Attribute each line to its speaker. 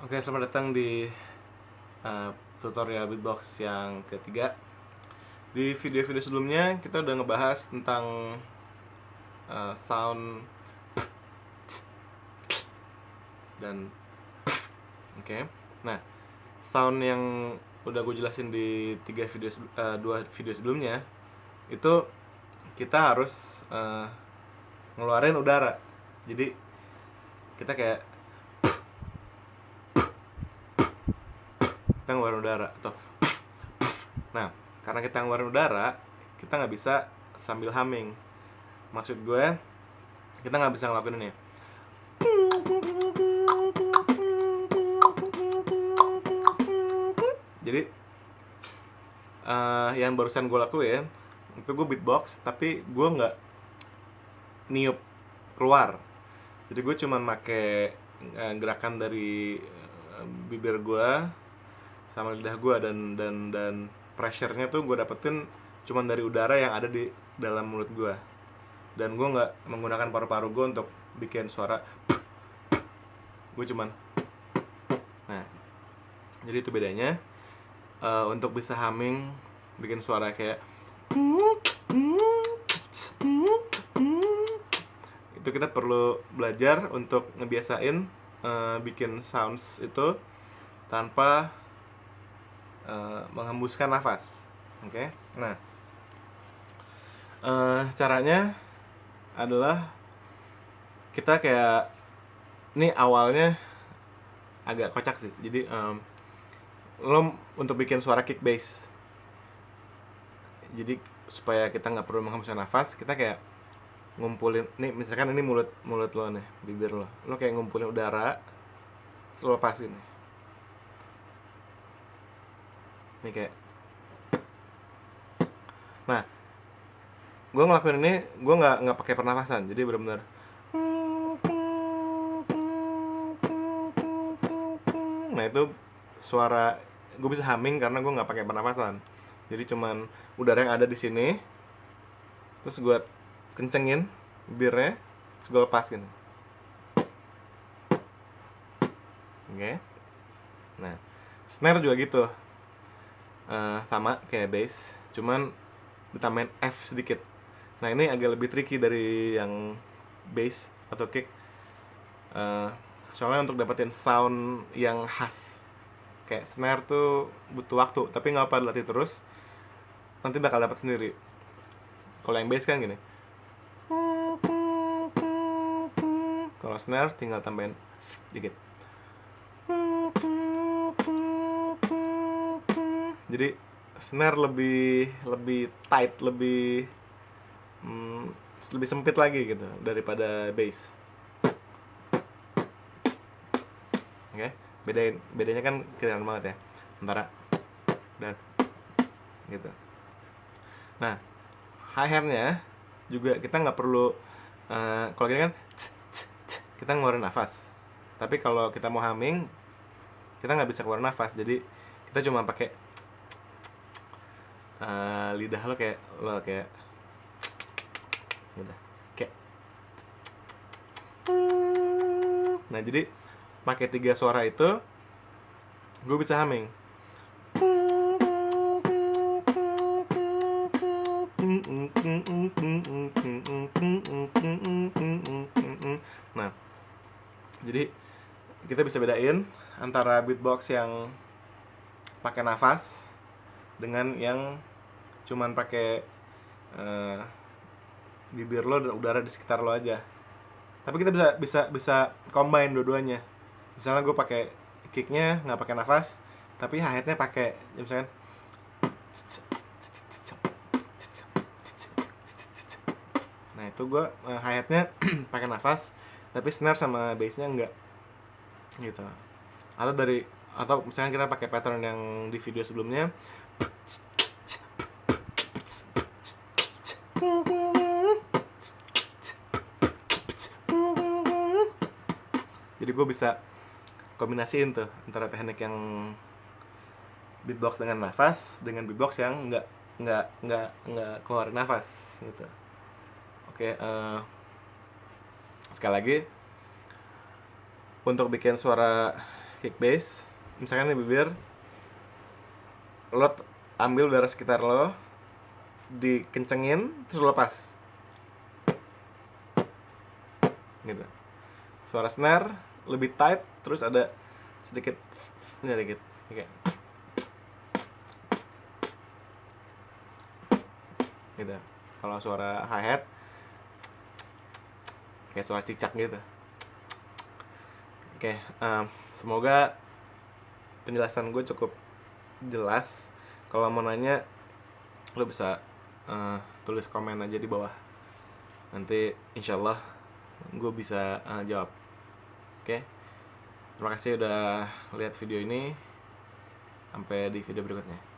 Speaker 1: Oke, selamat datang di tutorial beatbox yang ketiga. Di video-video sebelumnya kita udah ngebahas tentang sound dan oke. Nah, sound yang udah gue jelasin di dua video sebelumnya itu kita harus ngeluarin udara. Jadi kita kayak kita ngeluarin udara atau nah, karena kita ngeluarin udara, kita nggak bisa sambil humming. Maksud gue, kita nggak bisa ngelakuin ini. Jadi yang barusan gue lakuin itu gue beatbox, tapi gue nggak niup keluar. Jadi gue cuma make gerakan dari bibir gue sama lidah gue dan pressure-nya tuh gue dapetin cuma dari udara yang ada di dalam mulut gue. Dan gue nggak menggunakan paru-paru gue untuk bikin suara. Gue cuman nah, jadi itu bedanya. Untuk bisa humming, bikin suara kayak itu kita perlu belajar untuk ngebiasain bikin sounds itu tanpa menghembuskan nafas. Oke? Nah, caranya adalah kita kayak ini awalnya agak kocak sih. Jadi lo untuk bikin suara kick bass, jadi supaya kita nggak perlu menghembuskan nafas, kita kayak ngumpulin nih, misalkan ini mulut lo nih, bibir lo kayak ngumpulin udara, terus lepasin nih kayak. Nah, gue ngelakuin ini, gue nggak pakai pernafasan, jadi benar-benar nah itu suara gue bisa humming karena gue nggak pakai pernafasan. Jadi cuman udara yang ada di sini, terus gue kencengin bibirnya, terus gue lepasin. Oke. Nah, snare juga gitu, sama kayak bass, cuman ditambahin F sedikit. Nah, ini agak lebih tricky dari yang bass atau kick, soalnya untuk dapetin sound yang khas kayak snare tuh butuh waktu, tapi nggak apa, dilatih terus, nanti bakal dapat sendiri. Kalau yang bass kan gini, kalau snare tinggal tambahin dikit. Jadi snare lebih tight, lebih sempit lagi gitu daripada bass. Oke, bedanya kan kelihatan banget ya antara dan gitu. Nah, hi-hat-nya juga kita nggak perlu kalau gini kan kita ngeluarin nafas. Tapi kalau kita mau humming, kita nggak bisa keluarin nafas. Jadi kita cuma pakai lidah lo kayak gitu. Kayak. Nah, jadi pakai 3 suara itu gue bisa humming. Nah, jadi kita bisa bedain antara beatbox yang pakai nafas dengan yang cuman pakai bibir lo dan udara di sekitar lo aja. Tapi kita bisa combine dua-duanya. Misalnya gue pakai kicknya nggak pakai nafas, tapi hi-hatnya pakai, misalnya nah itu gue hi-hatnya pakai nafas, tapi snare sama bassnya enggak gitu. Atau misalnya kita pakai pattern yang di video sebelumnya, jadi gue bisa kombinasiin tuh antara teknik yang beatbox dengan nafas dengan beatbox yang nggak keluarin nafas gitu. Oke, sekali lagi, untuk bikin suara kick bass. Misalkan di bibir, lo ambil udara sekitar lo, dikencengin, terus lo lepas gitu. Suara snare lebih tight, terus ada sedikit ini dikit kayak gitu. Kalau suara hi-hat kayak suara cicak gitu. Oke, semoga penjelasan gue cukup jelas. Kalau mau nanya, lo bisa tulis komen aja di bawah. Nanti insyaallah gue bisa jawab. Oke, terima kasih udah lihat video ini. Sampai di video berikutnya.